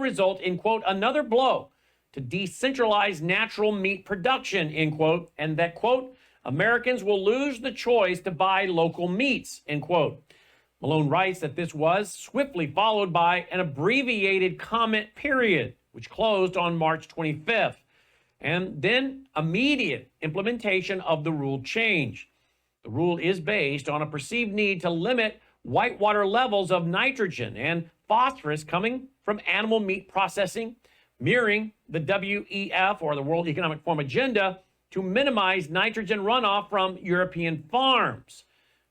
result in, quote, another blow to decentralize natural meat production, end quote, and that, quote, Americans will lose the choice to buy local meats, end quote. Malone writes that this was swiftly followed by an abbreviated comment period, which closed on March 25th, and then immediate implementation of the rule change. The rule is based on a perceived need to limit whitewater levels of nitrogen and phosphorus coming from animal meat processing, mirroring the WEF, or the World Economic Forum agenda, to minimize nitrogen runoff from European farms,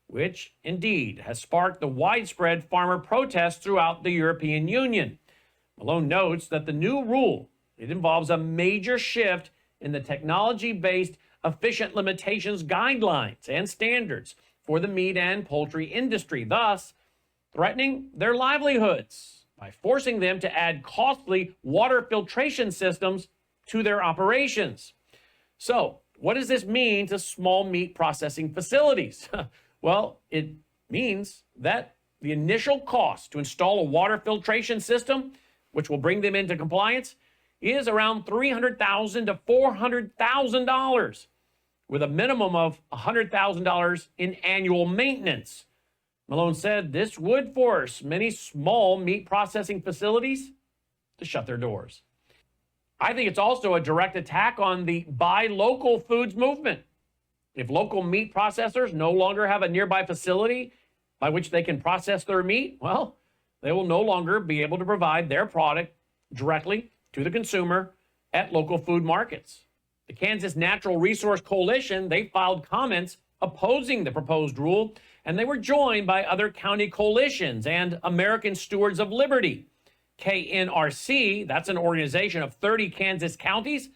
which indeed has sparked the widespread farmer protests throughout the European Union. Malone notes that the new rule, it involves a major shift in the technology-based efficient limitations guidelines and standards for the meat and poultry industry, thus threatening their livelihoods by forcing them to add costly water filtration systems to their operations. So, what does this mean to small meat processing facilities? Well, it means that the initial cost to install a water filtration system, which will bring them into compliance, is around $300,000 to $400,000, with a minimum of $100,000 in annual maintenance. Malone said this would force many small meat processing facilities to shut their doors. I think it's also a direct attack on the buy local foods movement. If local meat processors no longer have a nearby facility by which they can process their meat, well, they will no longer be able to provide their product directly to the consumer at local food markets. The Kansas Natural Resource Coalition, they filed comments opposing the proposed rule, and they were joined by other county coalitions and American Stewards of Liberty. KNRC, that's an organization of 30 Kansas counties.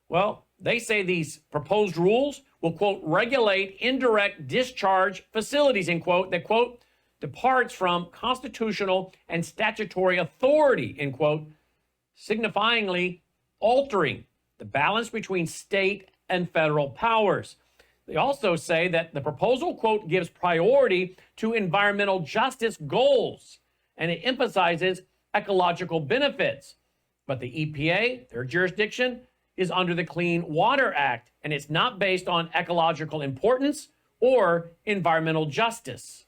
Well, they say these proposed rules will, quote, regulate indirect discharge facilities, end quote, that, quote, departs from constitutional and statutory authority, end quote, signifyingly altering the balance between state and federal powers. They also say that the proposal, quote, gives priority to environmental justice goals, and it emphasizes ecological benefits. But the EPA, their jurisdiction, is under the Clean Water Act, and it's not based on ecological importance or environmental justice.